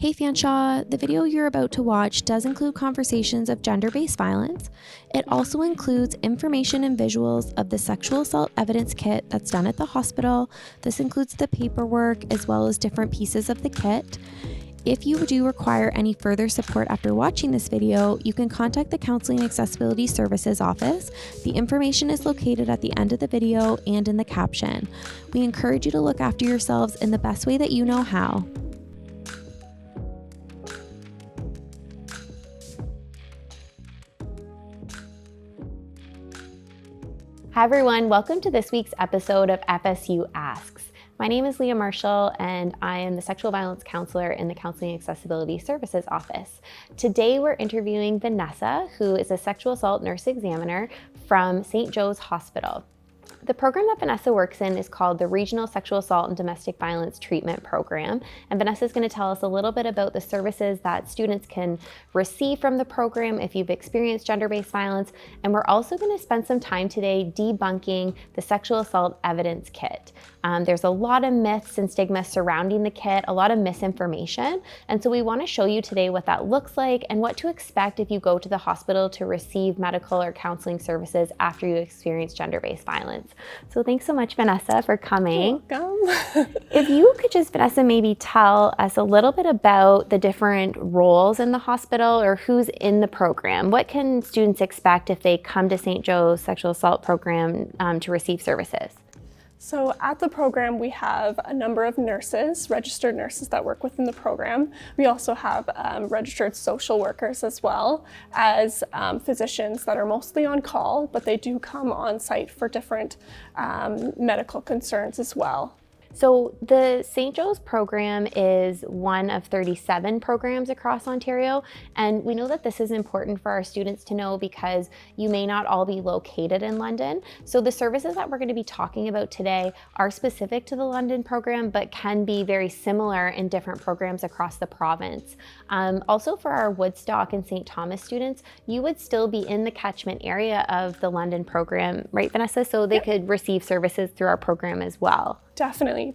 Hey Fanshawe, the video you're about to watch does include conversations of gender-based violence. It also includes information and visuals of the sexual assault evidence kit that's done at the hospital. This includes the paperwork as well as different pieces of the kit. If you do require any further support after watching this video, you can contact the Counseling and Accessibility Services office. The information is located at the end of the video and in the caption. We encourage you to look after yourselves in the best way that you know how. Hi everyone, welcome to this week's episode of FSU Asks. My name is Leah Marshall and I am the Sexual Violence Counselor in the Counseling and Accessibility Services office. Today we're interviewing Vanessa, who is a sexual assault nurse examiner from St. Joe's Hospital. The program that Vanessa works in is called the Regional Sexual Assault and Domestic Violence Treatment Program. And Vanessa is going to tell us a little bit about the services that students can receive from the program if you've experienced gender-based violence. And we're also going to spend some time today debunking the sexual assault evidence kit. There's a lot of myths and stigma surrounding the kit, a lot of misinformation. And so we want to show you today what that looks like and what to expect if you go to the hospital to receive medical or counseling services after you experience gender-based violence. So thanks so much, Vanessa, for coming. You're welcome. If you could just, Vanessa, maybe tell us a little bit about the different roles in the hospital or who's in the program. What can students expect if they come to St. Joe's Sexual Assault Program to receive services? So at the program, we have a number of nurses, registered nurses that work within the program. We also have registered social workers as well as physicians that are mostly on call, but they do come on site for different medical concerns as well. So the St. Joe's program is one of 37 programs across Ontario, and we know that this is important for our students to know because you may not all be located in London. So the services that we're going to be talking about today are specific to the London program, but can be very similar in different programs across the province. Also for our Woodstock and St. Thomas students, you would still be in the catchment area of the London program, right, Vanessa? So they could receive services through our program as well. Definitely.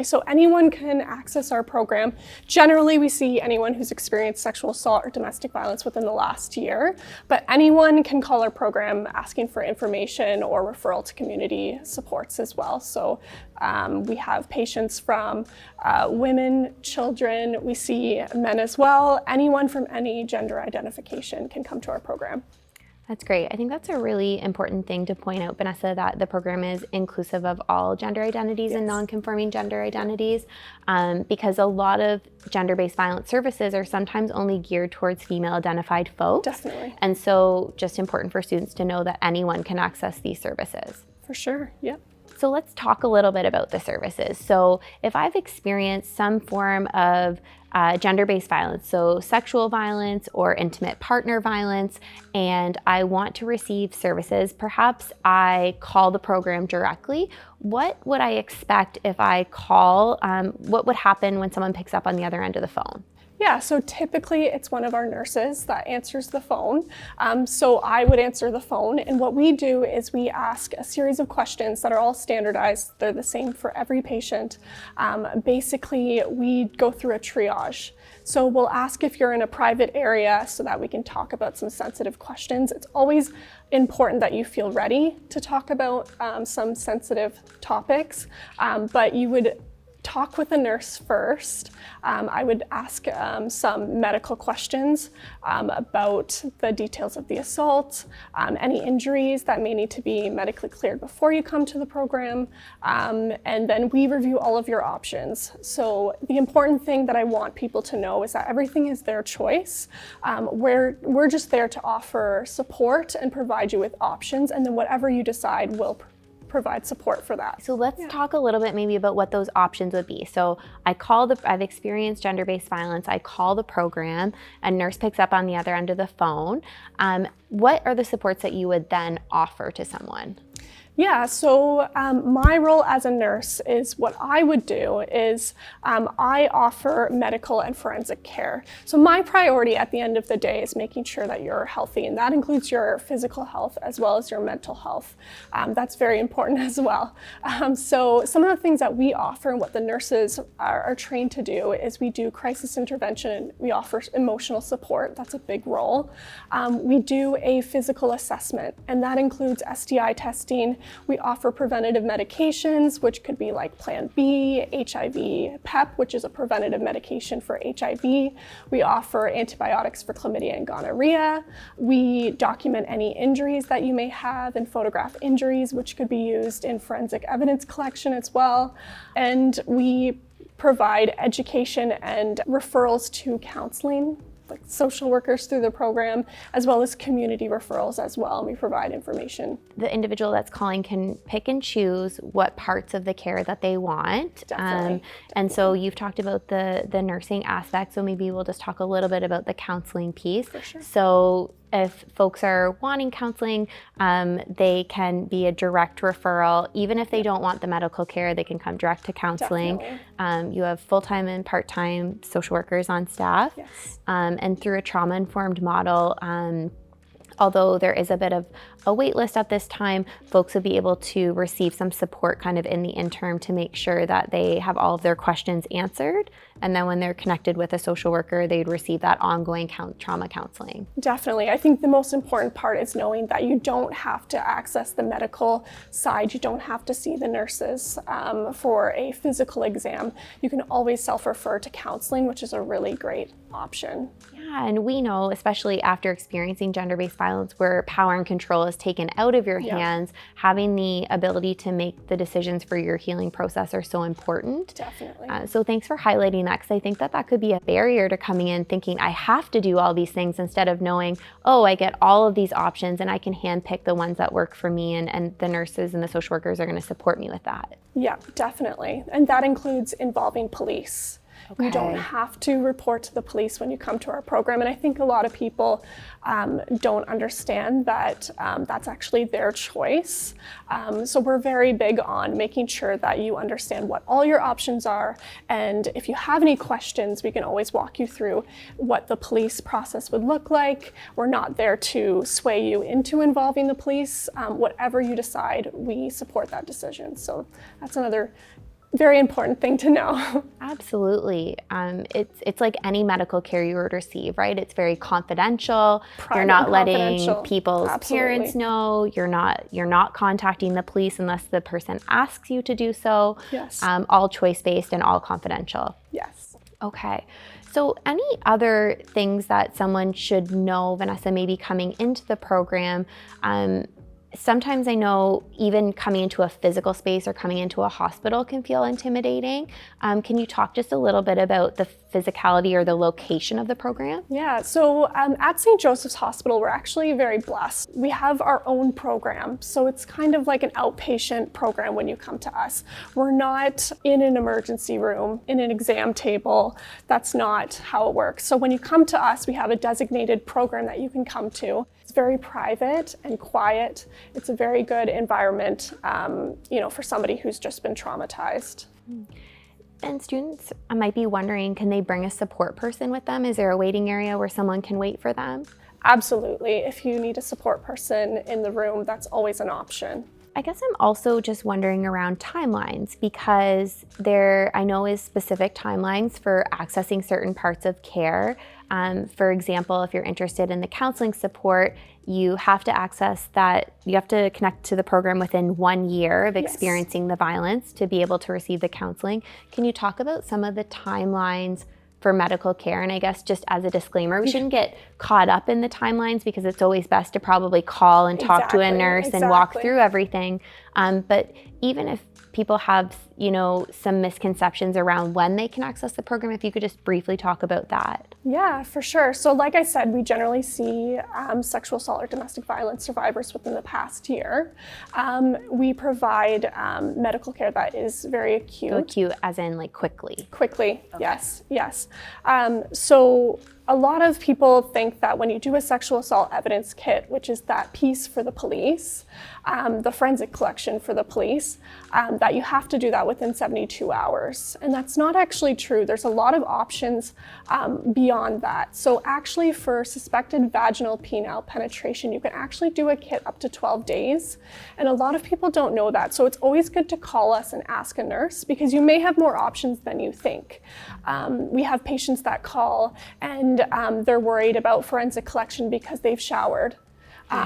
So anyone can access our program. Generally, we see anyone who's experienced sexual assault or domestic violence within the last year, but anyone can call our program asking for information or referral to community supports as well. So we have patients from women, children, we see men as well. Anyone from any gender identification can come to our program. That's great. I think that's a really important thing to point out, Vanessa, that the program is inclusive of all gender identities and non-conforming gender identities, because a lot of gender-based violence services are sometimes only geared towards female-identified folks. Definitely. And so just important for students to know that anyone can access these services. For sure, yep. So let's talk a little bit about the services. So if I've experienced some form of gender-based violence, so sexual violence or intimate partner violence, and I want to receive services, perhaps I call the program directly. What would I expect if I call? What would happen when someone picks up on the other end of the phone? Yeah, so typically it's one of our nurses that answers the phone. So I would answer the phone, and what we do is we ask a series of questions that are all standardized. They're the same for every patient. Basically, we go through a triage. So we'll ask if you're in a private area so that we can talk about some sensitive questions. It's always important that you feel ready to talk about some sensitive topics, but you would talk with a nurse first. I would ask some medical questions about the details of the assault, any injuries that may need to be medically cleared before you come to the program, and then we review all of your options. So the important thing that I want people to know is that everything is their choice. We're just there to offer support and provide you with options, and then whatever you decide will provide support for that. So let's talk a little bit maybe about what those options would be. So I've experienced gender-based violence, I call the program, a nurse picks up on the other end of the phone. What are the supports that you would then offer to someone? Yeah, so my role as a nurse is what I would do is I offer medical and forensic care. So my priority at the end of the day is making sure that you're healthy, and that includes your physical health as well as your mental health. That's very important as well. So some of the things that we offer and what the nurses are trained to do is we do crisis intervention, we offer emotional support, that's a big role. We do a physical assessment, and that includes STI testing. We offer preventative medications, which could be like Plan B, HIV, PEP, which is a preventative medication for HIV. We offer antibiotics for chlamydia and gonorrhea. We document any injuries that you may have and photograph injuries, which could be used in forensic evidence collection as well. And we provide education and referrals to counseling, like social workers through the program, as well as community referrals as well, and we provide information. The individual that's calling can pick and choose what parts of the care that they want. Definitely. And so you've talked about the nursing aspect, so maybe we'll just talk a little bit about the counseling piece. For sure. So if folks are wanting counseling, they can be a direct referral. Even if they don't want the medical care, they can come direct to counseling. You have full-time and part-time social workers on staff. Yes. And through a trauma-informed model, although there is a bit of a wait list at this time, folks will be able to receive some support kind of in the interim to make sure that they have all of their questions answered. And then when they're connected with a social worker, they'd receive that ongoing trauma counseling. Definitely. I think the most important part is knowing that you don't have to access the medical side. You don't have to see the nurses for a physical exam. You can always self-refer to counseling, which is a really great option. Yeah, and we know, especially after experiencing gender-based violence where power and control is taken out of your hands, having the ability to make the decisions for your healing process are so important. Definitely. So thanks for highlighting that, because I think that could be a barrier to coming in thinking I have to do all these things instead of knowing, oh, I get all of these options and I can handpick the ones that work for me, and the nurses and the social workers are going to support me with that. Yeah, definitely. And that includes involving police. Okay. You don't have to report to the police when you come to our program. And I think a lot of people don't understand that that's actually their choice. So we're very big on making sure that you understand what all your options are. And if you have any questions, we can always walk you through what the police process would look like. We're not there to sway you into involving the police. Whatever you decide, we support that decision. So that's another very important thing to know. Absolutely. It's like any medical care you would receive, right? It's very confidential. Private You're not and letting confidential. people's Absolutely. parents know. You're not contacting the police unless the person asks you to do so. Yes. All choice-based and all confidential. Yes. Okay. So any other things that someone should know, Vanessa, maybe coming into the program? Sometimes I know even coming into a physical space or coming into a hospital can feel intimidating. Can you talk just a little bit about the physicality or the location of the program? Yeah, so at St. Joseph's Hospital, we're actually very blessed. We have our own program, so it's kind of like an outpatient program when you come to us. We're not in an emergency room, in an exam table. That's not how it works. So when you come to us, we have a designated program that you can come to. It's very private and quiet. It's a very good environment, for somebody who's just been traumatized. And students might be wondering, can they bring a support person with them? Is there a waiting area where someone can wait for them? Absolutely. If you need a support person in the room, that's always an option. I guess I'm also just wondering around timelines, because there, I know, is specific timelines for accessing certain parts of care. For example, if you're interested in the counseling support, you have to access that, you have to connect to the program within 1 year of experiencing the violence to be able to receive the counseling. Can you talk about some of the timelines for medical care? And I guess just as a disclaimer, we shouldn't get caught up in the timelines, because it's always best to probably call and talk to a nurse and walk through everything. But even if people have, some misconceptions around when they can access the program, if you could just briefly talk about that. Yeah, for sure. So like I said, we generally see sexual assault or domestic violence survivors within the past year. We provide medical care that is very acute. So acute as in like quickly? Quickly, okay. Yes. So a lot of people think that when you do a sexual assault evidence kit, which is that piece for the police, the forensic collection for the police, that you have to do that within 72 hours. And that's not actually true. There's a lot of options beyond that. So actually for suspected vaginal penile penetration, you can actually do a kit up to 12 days. And a lot of people don't know that. So it's always good to call us and ask a nurse, because you may have more options than you think. We have patients that call and they're worried about forensic collection because they've showered.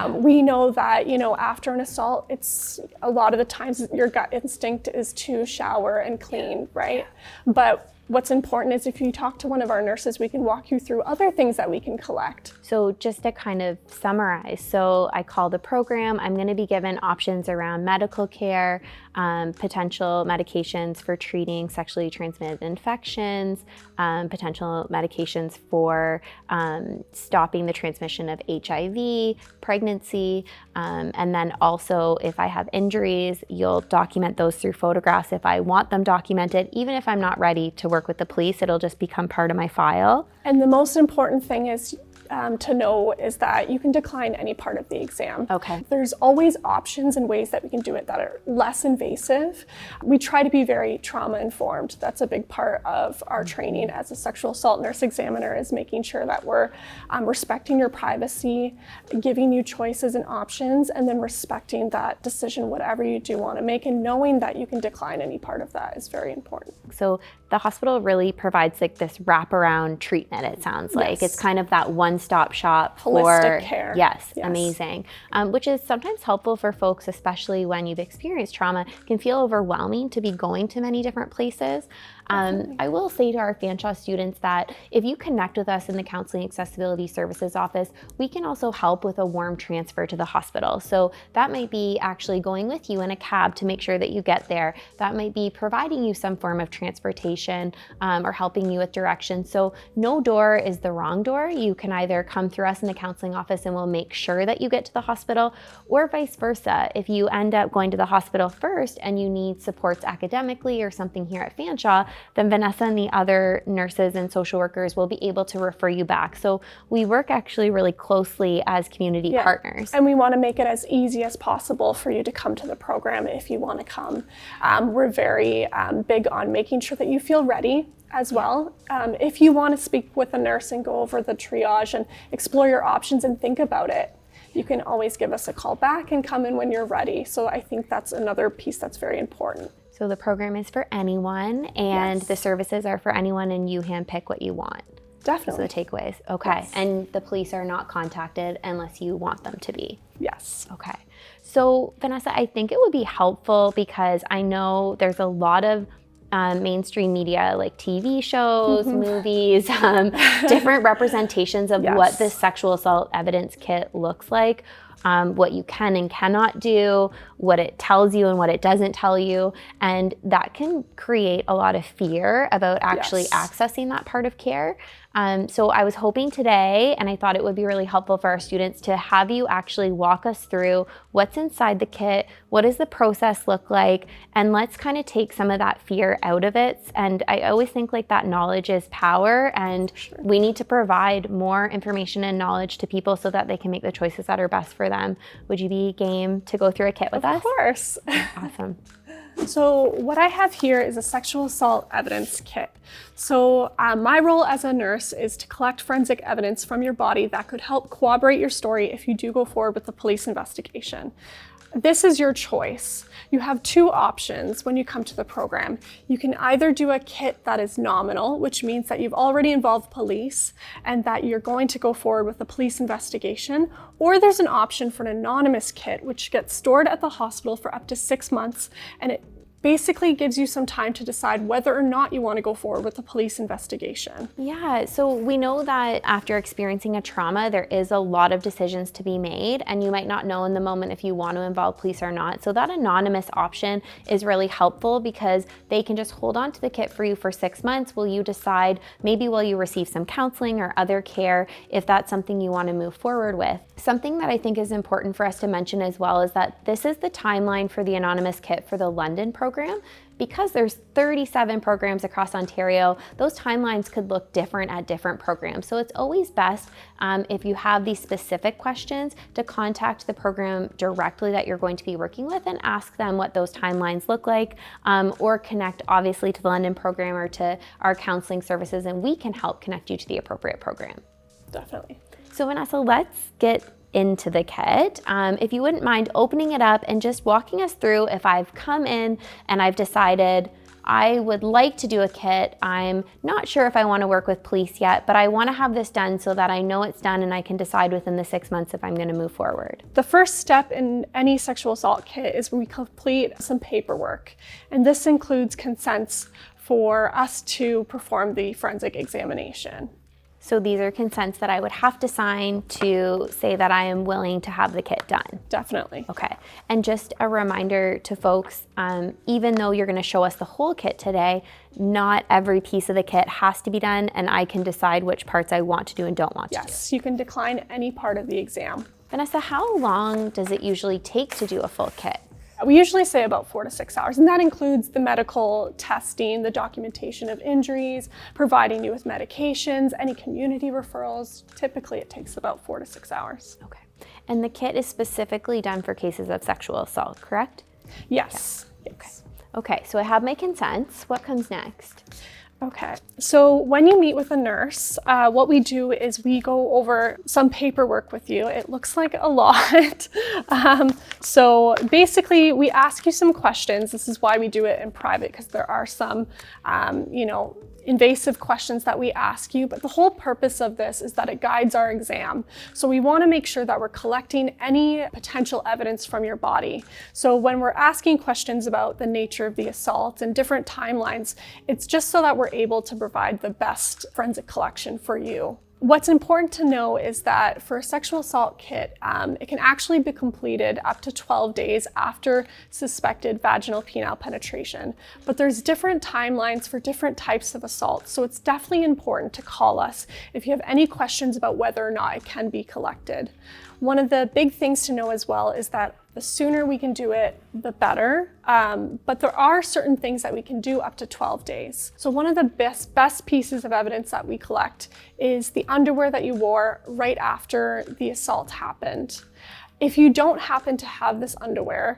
We know that, after an assault, it's a lot of the times your gut instinct is to shower and clean, right? But what's important is if you talk to one of our nurses, we can walk you through other things that we can collect. So just to kind of summarize, so I call the program, I'm going to be given options around medical care, potential medications for treating sexually transmitted infections, potential medications for stopping the transmission of HIV, pregnancy, and then also if I have injuries, you'll document those through photographs if I want them documented. Even if I'm not ready to work with the police, it'll just become part of my file. And the most important thing is to know is that you can decline any part of the exam. Okay. There's always options and ways that we can do it that are less invasive. We try to be very trauma informed. That's a big part of our training as a sexual assault nurse examiner, is making sure that we're respecting your privacy, giving you choices and options, and then respecting that decision, whatever you do want to make, and knowing that you can decline any part of that is very important. So the hospital really provides like this wraparound treatment, it sounds like. Yes. It's kind of that one-stop shop for Holistic care. Yes, amazing. Which is sometimes helpful for folks, especially when you've experienced trauma. It can feel overwhelming to be going to many different places. I will say to our Fanshawe students that if you connect with us in the Counseling Accessibility Services office, we can also help with a warm transfer to the hospital. So that might be actually going with you in a cab to make sure that you get there. That might be providing you some form of transportation or helping you with directions. So no door is the wrong door. You can either come through us in the counseling office and we'll make sure that you get to the hospital, or vice versa. If you end up going to the hospital first and you need supports academically or something here at Fanshawe, then Vanessa and the other nurses and social workers will be able to refer you back. So we work actually really closely as community partners. And we want to make it as easy as possible for you to come to the program if you want to come. We're very big on making sure that you feel ready as well. If you want to speak with a nurse and go over the triage and explore your options and think about it, you can always give us a call back and come in when you're ready. So I think that's another piece that's very important. So the program is for anyone, and the services are for anyone, and you handpick what you want. Definitely. So the takeaways. Okay. Yes. And the police are not contacted unless you want them to be. Yes. Okay. So Vanessa, I think it would be helpful because I know there's a lot of mainstream media like TV shows, movies, different representations of what this sexual assault evidence kit looks like. What you can and cannot do, what it tells you and what it doesn't tell you. And that can create a lot of fear about actually accessing that part of care. So I was hoping today, and I thought it would be really helpful for our students to have you actually walk us through what's inside the kit, what does the process look like, and let's kind of take some of that fear out of it. And I always think like that knowledge is power, and we need to provide more information and knowledge to people so that they can make the choices that are best for them. Would you be game to go through a kit with us? Of course. Awesome. So what I have here is a sexual assault evidence kit. So my role as a nurse is to collect forensic evidence from your body that could help corroborate your story if you do go forward with the police investigation. This is your choice. You have two options when you come to the program. You can either do a kit that is nominal, which means that you've already involved police and that you're going to go forward with the police investigation, or there's an option for an anonymous kit, which gets stored at the hospital for up to 6 months, and it basically gives you some time to decide whether or not you want to go forward with the police investigation. Yeah, so we know that after experiencing a trauma, there is a lot of decisions to be made, and you might not know in the moment if you want to involve police or not. So that anonymous option is really helpful because they can just hold on to the kit for you for 6 months while you decide, maybe while you receive some counseling or other care, if that's something you want to move forward with. Something that I think is important for us to mention as well is that this is the timeline for the anonymous kit for the London program. program. Because there's 37 programs across Ontario, those timelines could look different at different programs. So it's always best if you have these specific questions to contact the program directly that you're going to be working with and ask them what those timelines look like, or connect obviously to the London program or to our counseling services, and we can help connect you to the appropriate program. Definitely. So Vanessa, let's get into the kit. If you wouldn't mind opening it up and just walking us through, if I've come in and I've decided I would like to do a kit, I'm not sure if I want to work with police yet, but I want to have this done so that I know it's done and I can decide within the 6 months if I'm going to move forward. The first step in any sexual assault kit is we complete some paperwork, and this includes consents for us to perform the forensic examination. So these are consents that I would have to sign to say that I am willing to have the kit done. Definitely. Okay. And just a reminder to folks, even though you're going to show us the whole kit today, not every piece of the kit has to be done, and I can decide which parts I want to do and don't want to do. Yes, you can decline any part of the exam. Vanessa, how long does it usually take to do a full kit? We usually say about 4 to 6 hours, and that includes the medical testing, the documentation of injuries, providing you with medications, any community referrals. Typically, it takes about 4 to 6 hours. Okay. And the kit is specifically done for cases of sexual assault, correct? Yes. Yeah. Yes. Okay, so I have my consents. What comes next? Okay, so when you meet with a nurse, what we do is we go over some paperwork with you. It looks like a lot. So basically, we ask you some questions. This is why we do it in private, because there are some, invasive questions that we ask you, but the whole purpose of this is that it guides our exam. So we want to make sure that we're collecting any potential evidence from your body. So when we're asking questions about the nature of the assault and different timelines, it's just so that we're able to provide the best forensic collection for you. What's important to know is that for a sexual assault kit, it can actually be completed up to 12 days after suspected vaginal penile penetration. But there's different timelines for different types of assault, so it's definitely important to call us if you have any questions about whether or not it can be collected. One of the big things to know as well is that the sooner we can do it, the better. But there are certain things that we can do up to 12 days. So one of the best pieces of evidence that we collect is the underwear that you wore right after the assault happened. If you don't happen to have this underwear,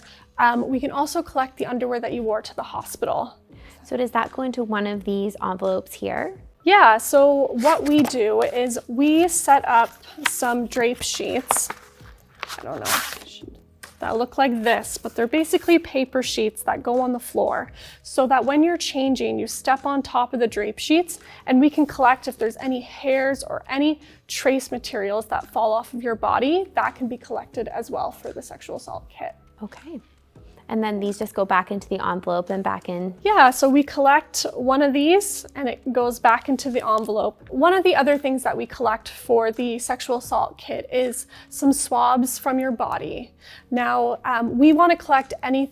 we can also collect the underwear that you wore to the hospital. So does that go into one of these envelopes here? Yeah, so what we do is we set up some drape sheets. I don't know, that look like this, but they're basically paper sheets that go on the floor so that when you're changing, you step on top of the drape sheets and we can collect if there's any hairs or any trace materials that fall off of your body. That can be collected as well for the sexual assault kit. Okay. And then these just go back into the envelope and back in? Yeah, so we collect one of these and it goes back into the envelope. One of the other things that we collect for the sexual assault kit is some swabs from your body. Now, we want to collect any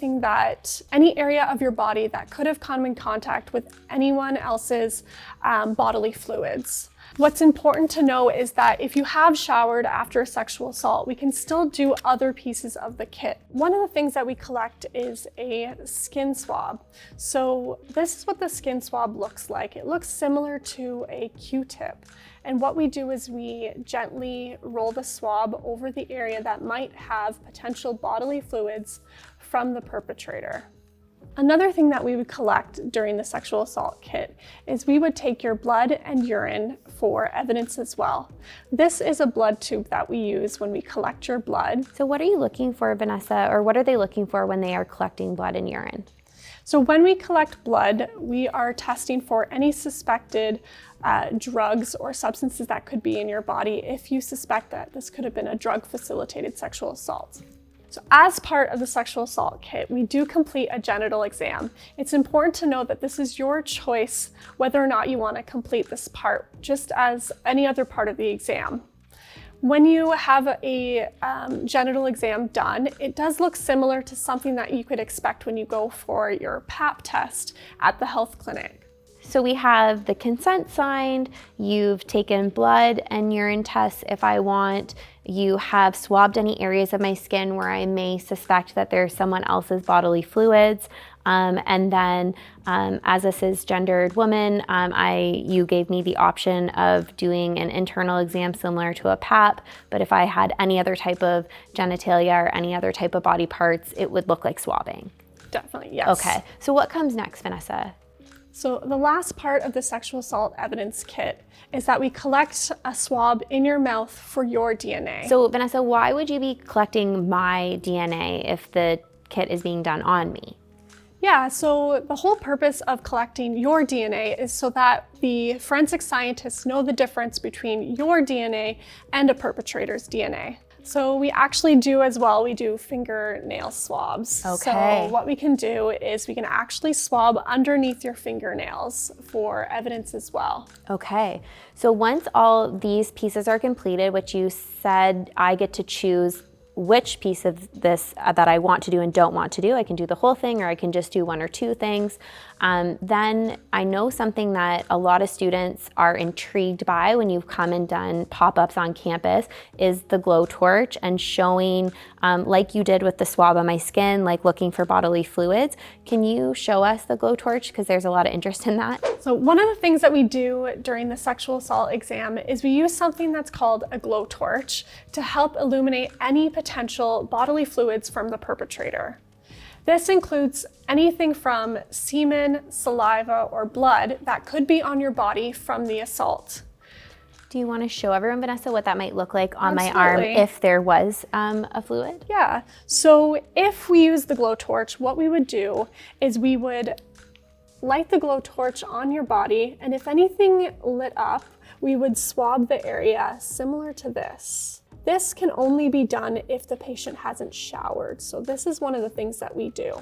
area of your body that could have come in contact with anyone else's bodily fluids. What's important to know is that if you have showered after a sexual assault, we can still do other pieces of the kit. One of the things that we collect is a skin swab. So this is what the skin swab looks like. It looks similar to a Q-tip. And what we do is we gently roll the swab over the area that might have potential bodily fluids from the perpetrator. Another thing that we would collect during the sexual assault kit is we would take your blood and urine for evidence as well. This is a blood tube that we use when we collect your blood. So what are you looking for, Vanessa, or what are they looking for when they are collecting blood and urine? So when we collect blood, we are testing for any suspected drugs or substances that could be in your body if you suspect that this could have been a drug-facilitated sexual assault. So as part of the sexual assault kit, we do complete a genital exam. It's important to know that this is your choice whether or not you want to complete this part, just as any other part of the exam. When you have a genital exam done, it does look similar to something that you could expect when you go for your Pap test at the health clinic. So we have the consent signed, you've taken blood and urine tests if I want, you have swabbed any areas of my skin where I may suspect that there's someone else's bodily fluids. And then as a cisgendered woman, you gave me the option of doing an internal exam similar to a PAP, but if I had any other type of genitalia or any other type of body parts, it would look like swabbing. Definitely, yes. Okay, so what comes next, Vanessa? So the last part of the sexual assault evidence kit is that we collect a swab in your mouth for your DNA. So Vanessa, why would you be collecting my DNA if the kit is being done on me? Yeah, so the whole purpose of collecting your DNA is so that the forensic scientists know the difference between your DNA and a perpetrator's DNA. So we actually do as well, we do fingernail swabs. Okay. So what we can do is we can actually swab underneath your fingernails for evidence as well. Okay, so once all these pieces are completed, which you said I get to choose which piece of this that I want to do and don't want to do. I can do the whole thing or I can just do one or two things. Then I know something that a lot of students are intrigued by when you've come and done pop-ups on campus is the glow torch and showing, like you did with the swab on my skin, like looking for bodily fluids. Can you show us the glow torch? Because there's a lot of interest in that. So one of the things that we do during the sexual assault exam is we use something that's called a glow torch to help illuminate any potential bodily fluids from the perpetrator. This includes anything from semen, saliva, or blood that could be on your body from the assault. Do you want to show everyone, Vanessa, what that might look like on my arm Absolutely. if there was a fluid? Yeah, so if we use the glow torch, what we would do is we would light the glow torch on your body, and if anything lit up, we would swab the area similar to this. This can only be done if the patient hasn't showered, so this is one of the things that we do.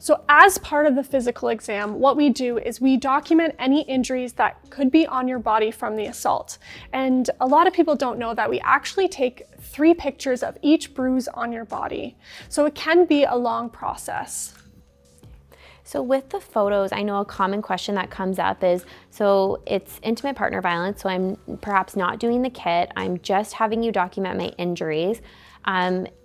So as part of the physical exam, what we do is we document any injuries that could be on your body from the assault. And a lot of people don't know that we actually take 3 pictures of each bruise on your body. So it can be a long process. So with the photos, I know a common question that comes up is, so it's intimate partner violence, so I'm perhaps not doing the kit, I'm just having you document my injuries.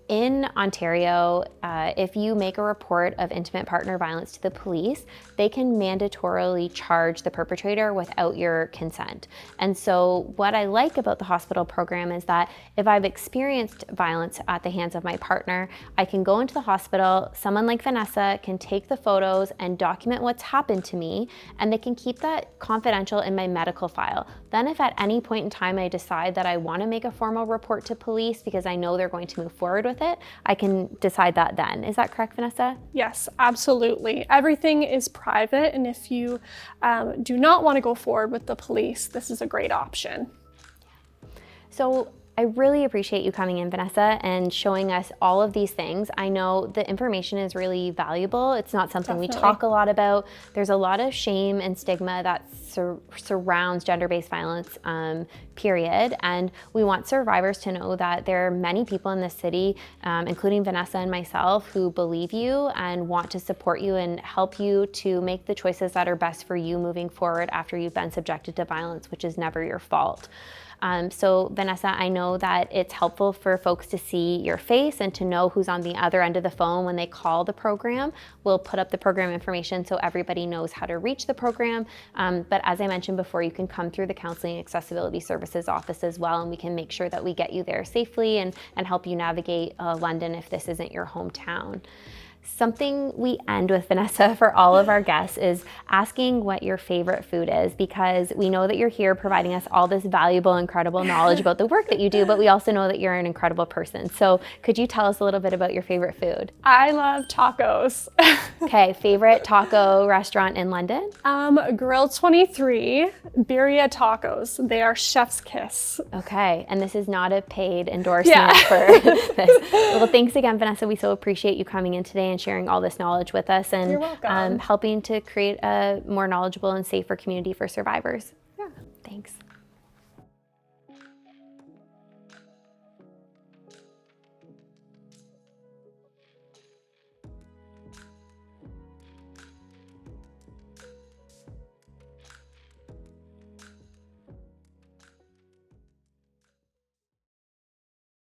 In Ontario, if you make a report of intimate partner violence to the police, they can mandatorily charge the perpetrator without your consent. And so what I like about the hospital program is that if I've experienced violence at the hands of my partner, I can go into the hospital, someone like Vanessa can take the photos and document what's happened to me, and they can keep that confidential in my medical file. Then if at any point in time I decide that I want to make a formal report to police because I know they're going to move forward with it, I can decide that then. Is that correct, Vanessa? Yes, absolutely. Everything is private, and if you do not want to go forward with the police, this is a great option. So I really appreciate you coming in, Vanessa, and showing us all of these things. I know the information is really valuable. It's not something we talk a lot about. There's a lot of shame and stigma that surrounds gender-based violence, period. And we want survivors to know that there are many people in this city, including Vanessa and myself, who believe you and want to support you and help you to make the choices that are best for you moving forward after you've been subjected to violence, which is never your fault. So Vanessa, I know that it's helpful for folks to see your face and to know who's on the other end of the phone when they call the program. We'll put up the program information so everybody knows how to reach the program. But as I mentioned before, you can come through the Counseling Accessibility Services office as well, and we can make sure that we get you there safely and help you navigate London if this isn't your hometown. Something we end with, Vanessa, for all of our guests is asking what your favorite food is, because we know that you're here providing us all this valuable, incredible knowledge about the work that you do, but we also know that you're an incredible person. So could you tell us a little bit about your favorite food? I love tacos. Okay, favorite taco restaurant in London? Grill 23, Birria Tacos. They are chef's kiss. Okay, and this is not a paid endorsement for this. Well, thanks again, Vanessa. We so appreciate you coming in today and sharing all this knowledge with us and You're welcome. helping to create a more knowledgeable and safer community for survivors. Yeah. Thanks.